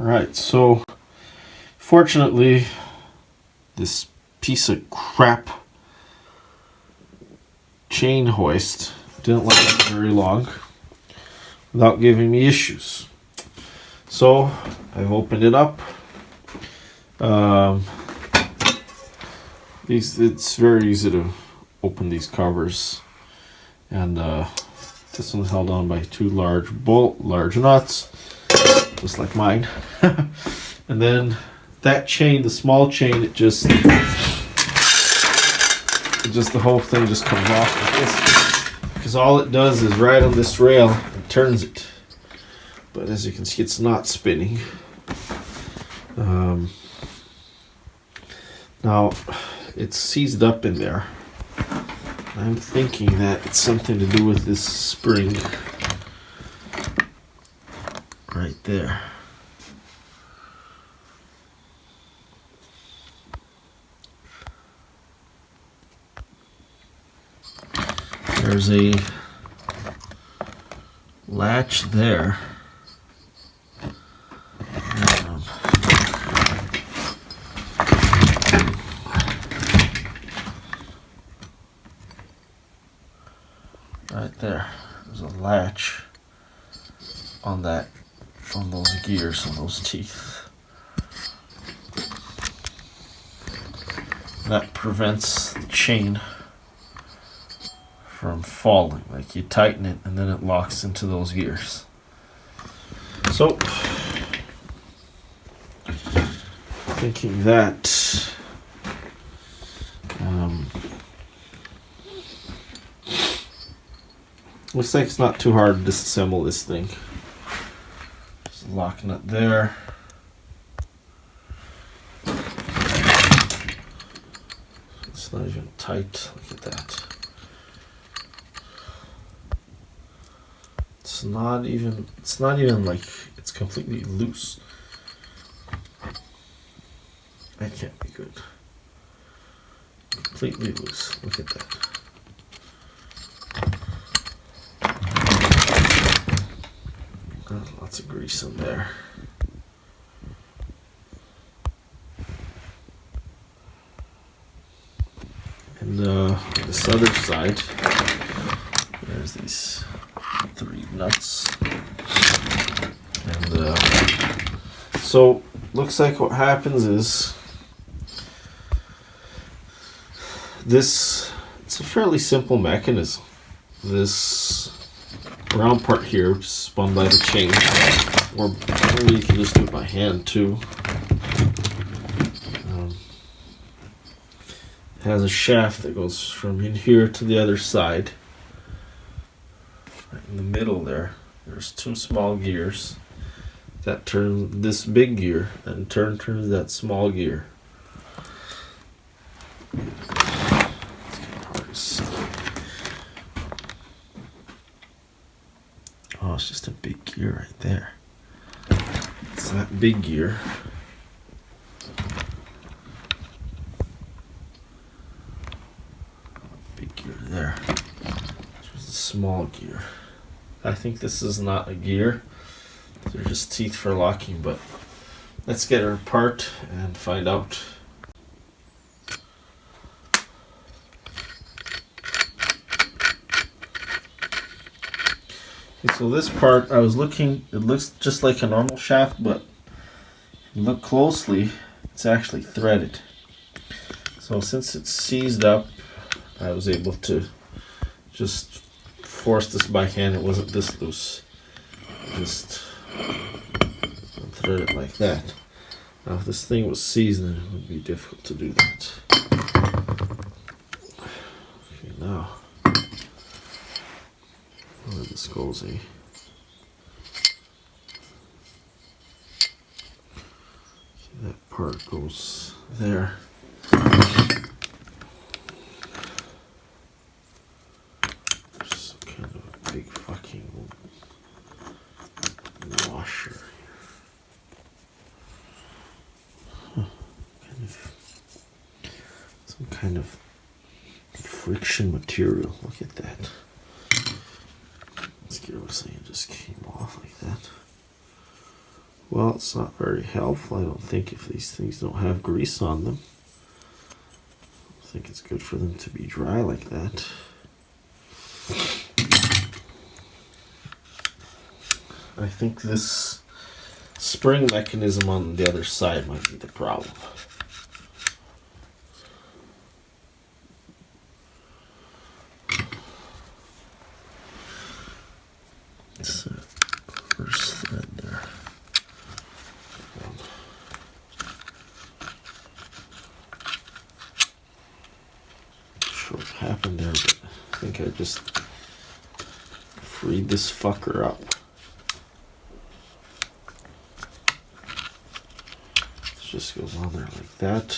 Alright, so fortunately this piece of crap chain hoist didn't last very long without giving me issues. So I've opened it up. It's very easy to open these covers, and this one's held on by two large nuts, just like mine. And then that chain, the small chain, the whole thing just comes off like this, because all it does is ride on this rail and turns it. But as you can see, it's not spinning. Now it's seized up in there. I'm thinking that it's something to do with this spring right there. There's a latch there. Right there, there's a latch on those gears, on those teeth. That prevents the chain from falling. Like, you tighten it and then it locks into those gears. So, thinking that looks like it's not too hard to disassemble this thing. Just locking it there. It's not even tight. Look at that. It's not even like it's completely loose. That can't be good. Completely loose. Look at that. Got lots of grease in there. And this other side, there's these 3 nuts. And so looks like what happens is it's a fairly simple mechanism. This round part here, which is spun by the chain, or maybe you can just do it by hand too. It has a shaft that goes from in here to the other side. Right in the middle there's 2 small gears that turn this big gear and turns that small gear. It's kind of hard to see. Oh, it's just a big gear right there. It's that big gear. Big gear there. There's a small gear. I think this is not a gear. They're just teeth for locking, but let's get her apart and find out. So this part, I was looking, it looks just like a normal shaft, but look closely, it's actually threaded. So since it's seized up, I was able to just force this by hand. It wasn't this loose. Just thread it like that. Now if this thing was seized, then it would be difficult to do that. Okay, now this goes that part goes there. There's kind of a big fucking washer. Some kind of friction material. Look at that. This gear looks like it just came off like that. Well, it's not very helpful, I don't think, if these things don't have grease on them. I think it's good for them to be dry like that. I think this spring mechanism on the other side might be the problem. It's the first thread there. Not sure what happened there, but I think I just freed this fucker up. Just goes on there like that.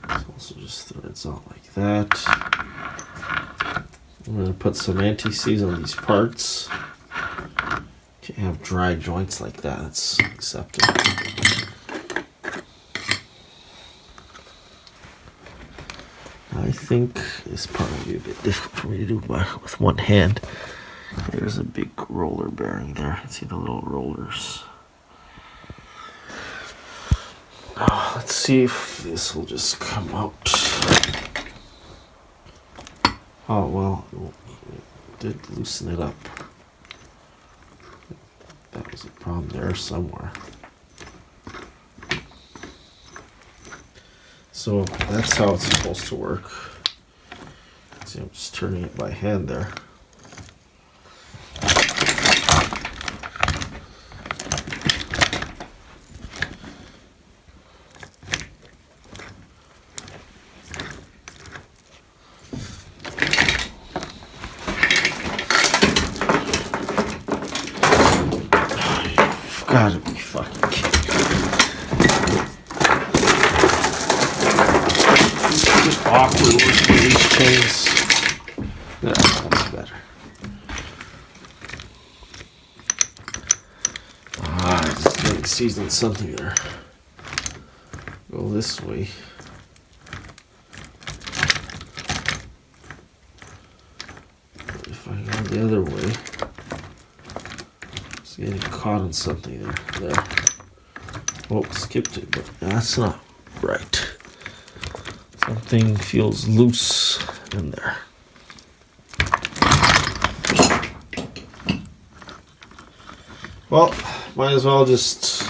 This also just threads out like that. I'm going to put some anti-seize on these parts. Can't have dry joints like that. That's acceptable. I think this part will be a bit difficult for me to do with one hand. There's a big roller bearing there. See the little rollers. Oh, let's see if this will just come out. Oh, well, it did loosen it up. That was a problem there somewhere. So that's how it's supposed to work. See, I'm just turning it by hand there. Gotta be fucking kidding. It's just awkward working with these chains. Yeah, that's better. Just getting seasoned something there. Go this way. If I go the other way. Getting caught on something there. Oh, skipped it, but that's not right. Something feels loose in there. Well, might as well just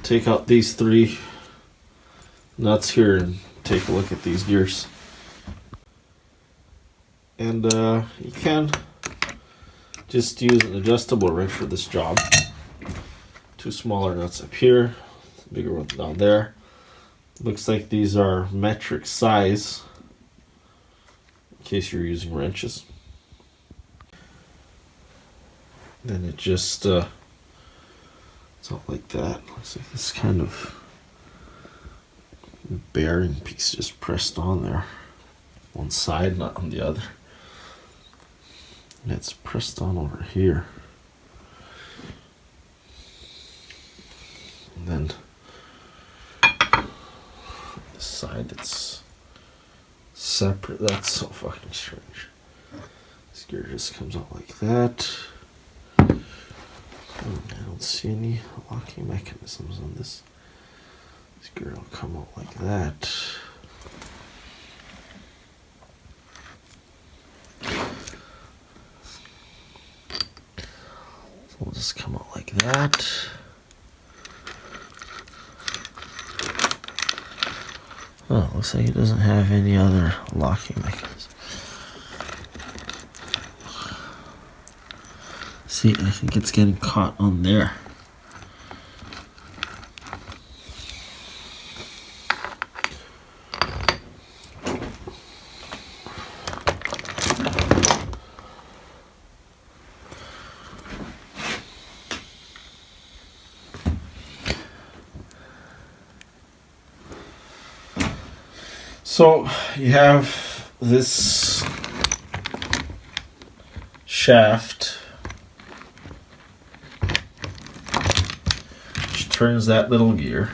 take out these three nuts here and take a look at these gears. And you can just use an adjustable wrench for this job. Two smaller nuts up here, bigger one down there. Looks like these are metric size, in case you're using wrenches. Then it just, it's all like that. Looks like this kind of bearing piece just pressed on there. One side, not on the other. And it's pressed on over here. And then this side it's separate. That's so fucking strange. This gear just comes out like that. I don't see any locking mechanisms on this. This gear will come out like that. We'll just come out like that. Oh, looks like it doesn't have any other locking mechanism. See, I think it's getting caught on there. So you have this shaft which turns that little gear.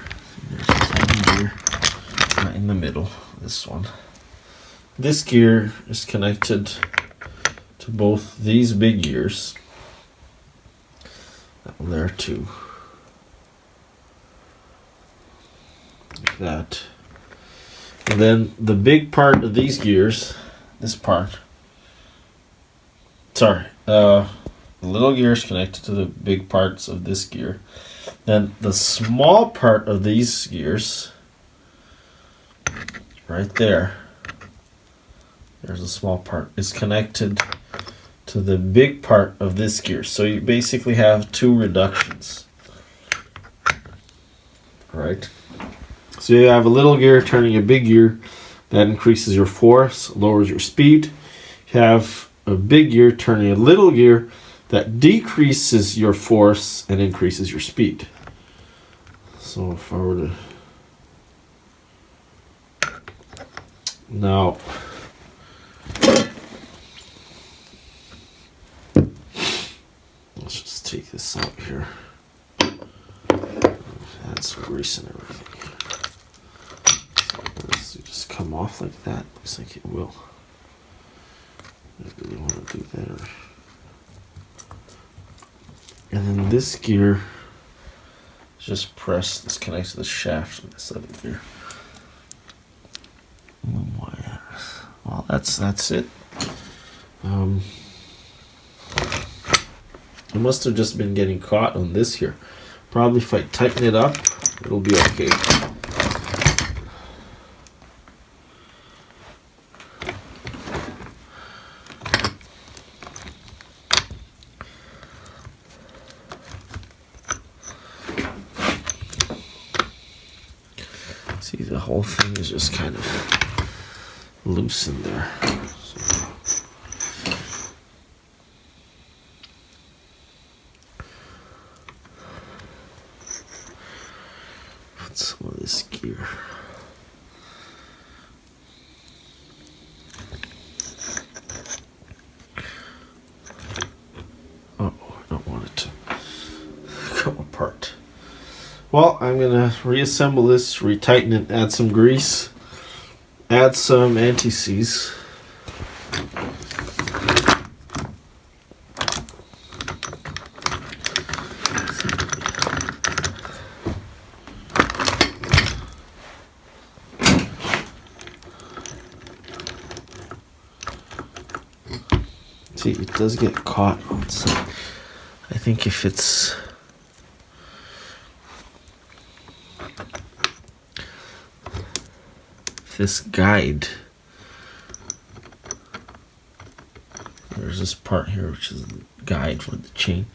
There's a tiny gear right in the middle, this one. This gear is connected to both these big gears. That one there too. Like that. And then the big part of these gears, this part, sorry, the little gear is connected to the big parts of this gear. Then the small part of these gears, right there, there's a small part, is connected to the big part of this gear. So you basically have two reductions. Right? So you have a little gear turning a big gear. That increases your force, lowers your speed. You have a big gear turning a little gear. That decreases your force and increases your speed. So if I were to... Now... let's just take this out here. Add some grease and everything. So just come off like that. Looks like it will. I really want to do that. And then this gear is just pressed. This connects to the shaft of this other gear. Well, that's it. It must have just been getting caught on this here. Probably if I tighten it up, it'll be okay. See, the whole thing is just kind of loose in there. So. Put some of this gear. Oh, I don't want it to come apart. Well, I'm going to reassemble this, retighten it, add some grease, add some anti-seize. See, it does get caught on some. I think if it's this guide, there's this part here which is the guide for the chain.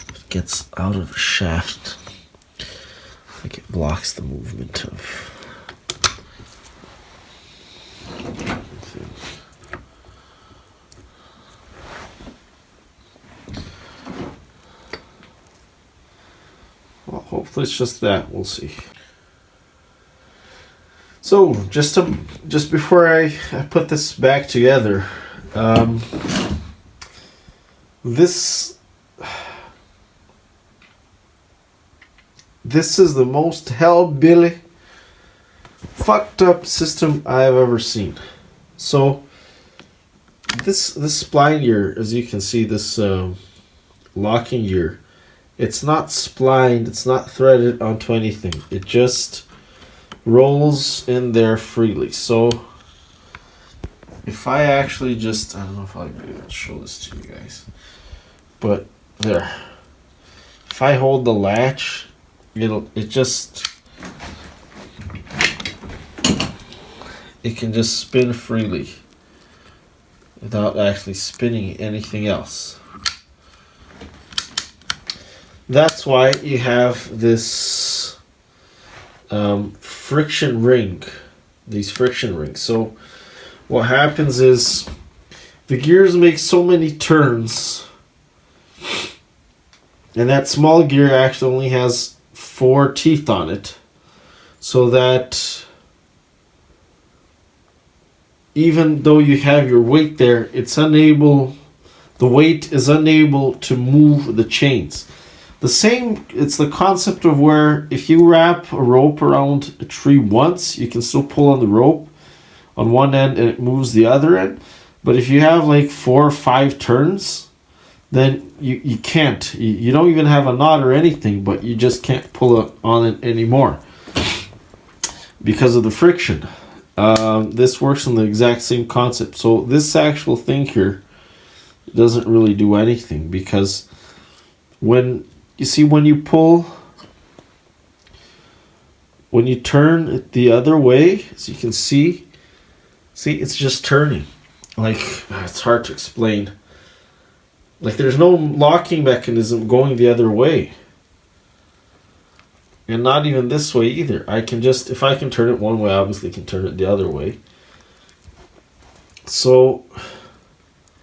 If it gets out of the shaft, I think it blocks the movement of things. Well, hopefully it's just that. We'll see. So just before I put this back together, this is the most hellbilly, fucked up system I've ever seen. So this spline gear, as you can see, this locking gear, it's not splined, it's not threaded onto anything. It just rolls in there freely. So if I actually just, I don't know if I'll be able to show this to you guys, but there, if I hold the latch, it can just spin freely without actually spinning anything else. That's why you have this friction ring, these friction rings. So what happens is the gears make so many turns, and that small gear actually only has 4 teeth on it, so that even though you have your weight there, the weight is unable to move the chains. It's the concept of where if you wrap a rope around a tree once, you can still pull on the rope on one end and it moves the other end. But if you have like 4 or 5 turns, then you can't. You don't even have a knot or anything, but you just can't pull it on it anymore because of the friction. This works on the exact same concept. So this actual thing here doesn't really do anything, because when you pull, when you turn it the other way, as you can see it's just turning. Like, it's hard to explain. Like, there's no locking mechanism going the other way. And not even this way either. I can just, if I can turn it one way, obviously I can turn it the other way. So,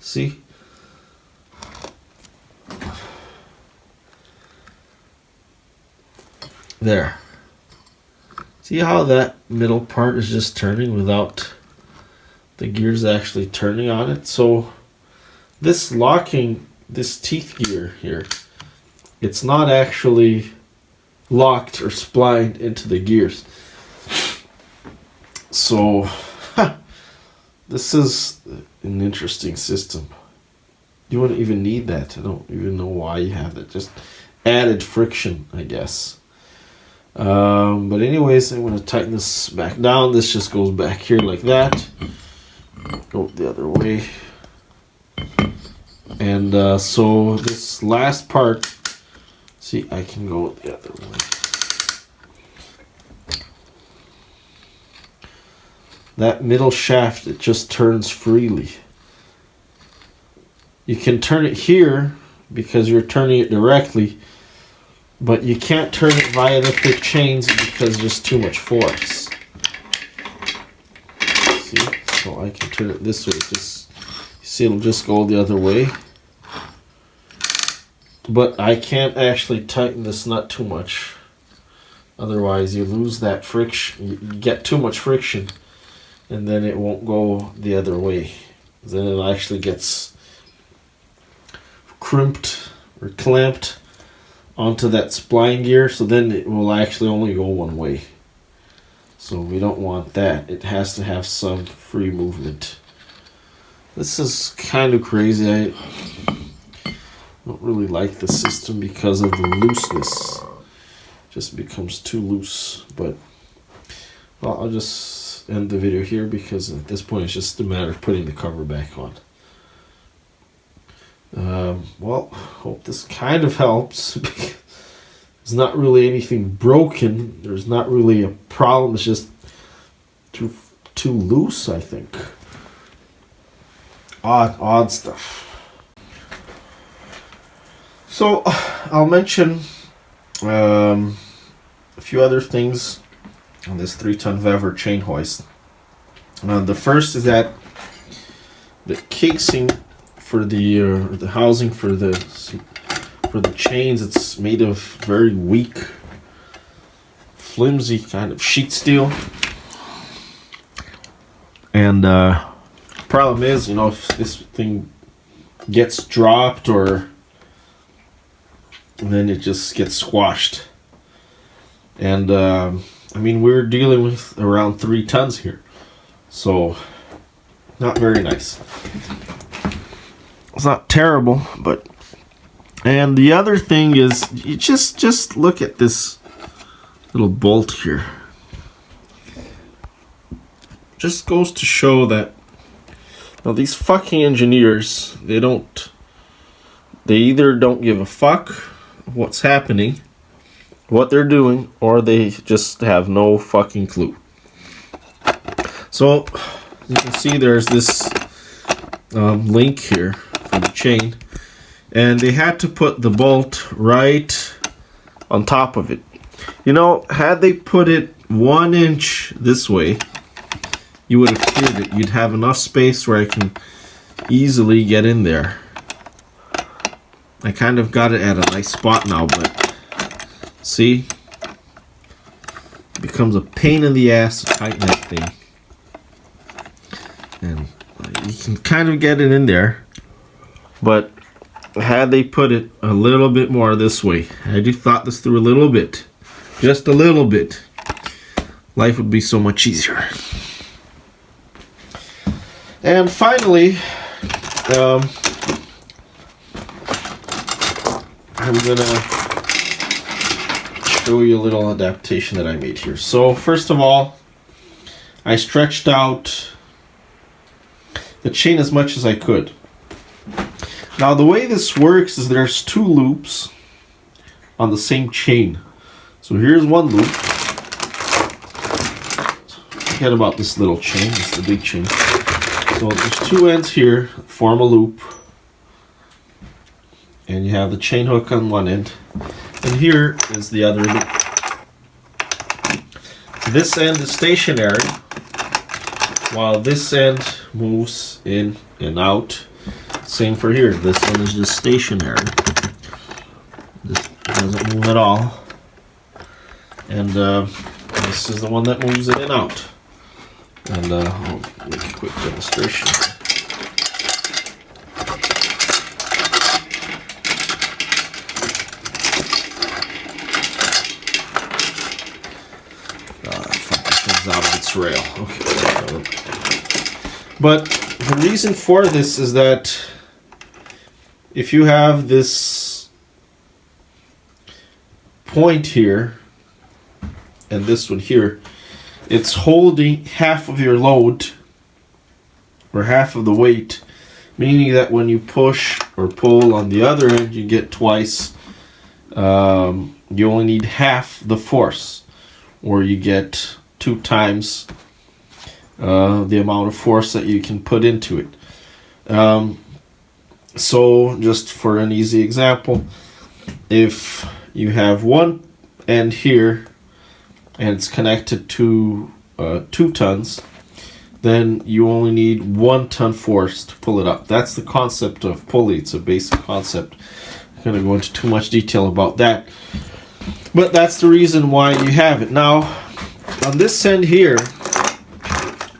see? There. See how that middle part is just turning without the gears actually turning on it? So this locking, this teeth gear here, it's not actually locked or splined into the gears. So this is an interesting system. You wouldn't even need that. I don't even know why you have that. Just added friction, I guess. But anyways, I'm going to tighten this back down. This just goes back here like that. Go the other way. And so this last part, see, I can go the other way. That middle shaft, it just turns freely. You can turn it here because you're turning it directly, but you can't turn it via the thick chains because there's too much force. See? So I can turn it this way. Just, you see, it'll just go the other way. But I can't actually tighten this nut too much. Otherwise, you lose that friction. You get too much friction, and then it won't go the other way. Then it actually gets crimped or clamped onto that spline gear, so then it will actually only go one way. So we don't want that. It has to have some free movement. This is kind of crazy. I don't really like the system because of the looseness. It just becomes too loose. But well, I'll just end the video here because at this point it's just a matter of putting the cover back on. Well, hope this kind of helps. There's not really anything broken. There's not really a problem. It's just too loose, I think. Odd stuff. So I'll mention a few other things on this 3-ton Vevor chain hoist. The first is that the casing for the housing for the chains, it's made of very weak, flimsy kind of sheet steel. And problem is, if this thing gets dropped or then it just gets squashed. And I mean, we're dealing with around 3 tons here, so not very nice. It's not terrible, but, and the other thing is, you just look at this little bolt here. Just goes to show that, these fucking engineers, they either don't give a fuck what's happening, what they're doing, or they just have no fucking clue. So, as you can see, there's this link here for the chain, and they had to put the bolt right on top of it. Had they put it 1 inch this way, you would have cleared it. You'd have enough space where I can easily get in there. I kind of got it at a nice spot now, but see, it becomes a pain in the ass to tighten that thing. And you can kind of get it in there, but had they put it a little bit more this way, had you thought this through a little bit, just a little bit, life would be so much easier. And finally, I'm gonna show you a little adaptation that I made here. So first of all, I stretched out the chain as much as I could. Now the way this works is there's 2 loops on the same chain. So here's one loop. Forget about this little chain, it's the big chain. So there's 2 ends here, form a loop. And you have the chain hook on one end. And here is the other loop. This end is stationary, while this end moves in and out. Same for here. This one is just stationary. This doesn't move at all. And this is the one that moves in and out. And I'll make a quick demonstration. Out of its rail. Okay. But the reason for this is that if you have this point here and this one here, it's holding half of your load or half of the weight, meaning that when you push or pull on the other end, you get twice. You only need half the force, or you get 2 times the amount of force that you can put into it. So just for an easy example, if you have one end here and it's connected to 2 tons, then you only need 1 ton force to pull it up. That's the concept of pulley. It's a basic concept. I'm going to go into too much detail about that, but that's the reason why you have it. Now on this end here,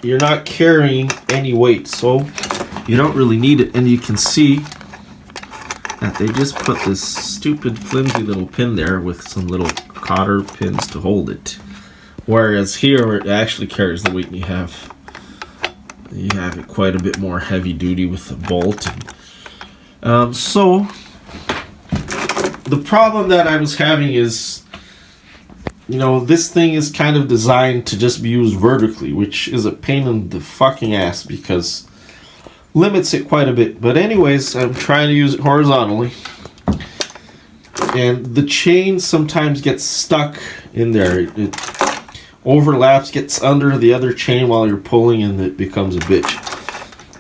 you're not carrying any weight, so you don't really need it. And you can see that they just put this stupid flimsy little pin there with some little cotter pins to hold it. Whereas here, it actually carries the weight, and you have it quite a bit more heavy duty with the bolt. So the problem that I was having is, you know, this thing is kind of designed to just be used vertically, which is a pain in the fucking ass because limits it quite a bit. But anyways, I'm trying to use it horizontally. And the chain sometimes gets stuck in there. It overlaps, gets under the other chain while you're pulling, and it becomes a bitch.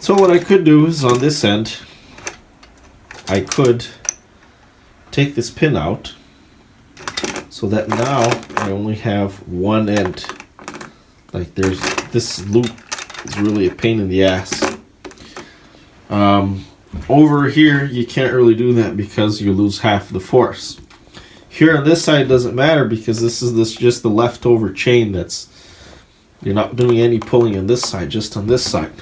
So what I could do is on this end, I could take this pin out, so that now I only have one end. Like this loop is really a pain in the ass. Over here you can't really do that because you lose half the force. Here on this side it doesn't matter because this is just the leftover chain that's, you're not doing any pulling on this side, just on this side.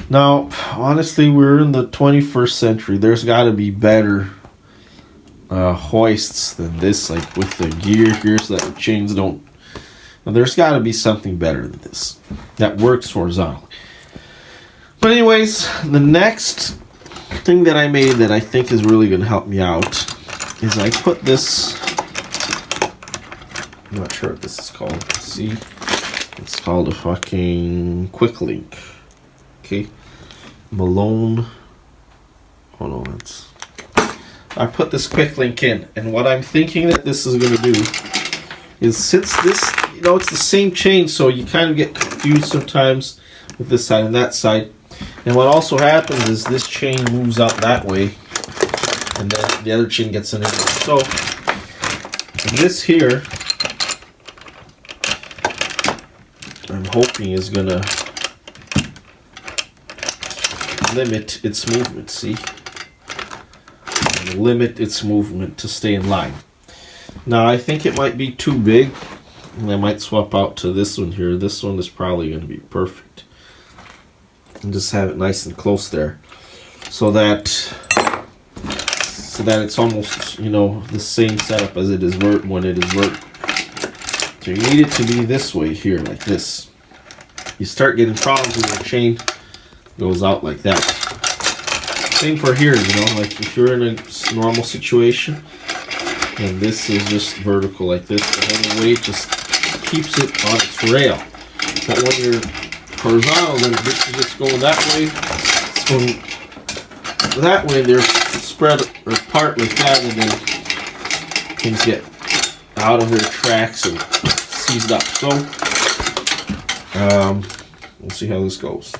Now, honestly, we're in the 21st century. There's got to be better hoists than this, like with the gear here so that the chains don't... Now, there's got to be something better than this that works horizontally. But anyways, the next thing that I made that I think is really going to help me out is I put this... I'm not sure what this is called. See? It's called a fucking quick link. Okay, Malone. Oh no, that's. I put this quick link in, and what I'm thinking that this is going to do is, since this, you know, it's the same chain, so you kind of get confused sometimes with this side and that side. And what also happens is this chain moves out that way, and then the other chain gets in it. So this here, I'm hoping is gonna limit its movement, see? And limit its movement to stay in line. Now I think it might be too big, and I might swap out to this one here. This one is probably going to be perfect. And just have it nice and close there, so that it's almost, you know, the same setup as it is when it is vertical. So you need it to be this way here, like this. You start getting problems when your chain goes out like that. Same for here, you know, like if you're in a normal situation and this is just vertical like this, the whole weight just keeps it on its rail. But when you're horizontal, then this is just going that way. It's going that way, they're spread apart like that, and then things get out of their tracks and seized up. So we'll see how this goes.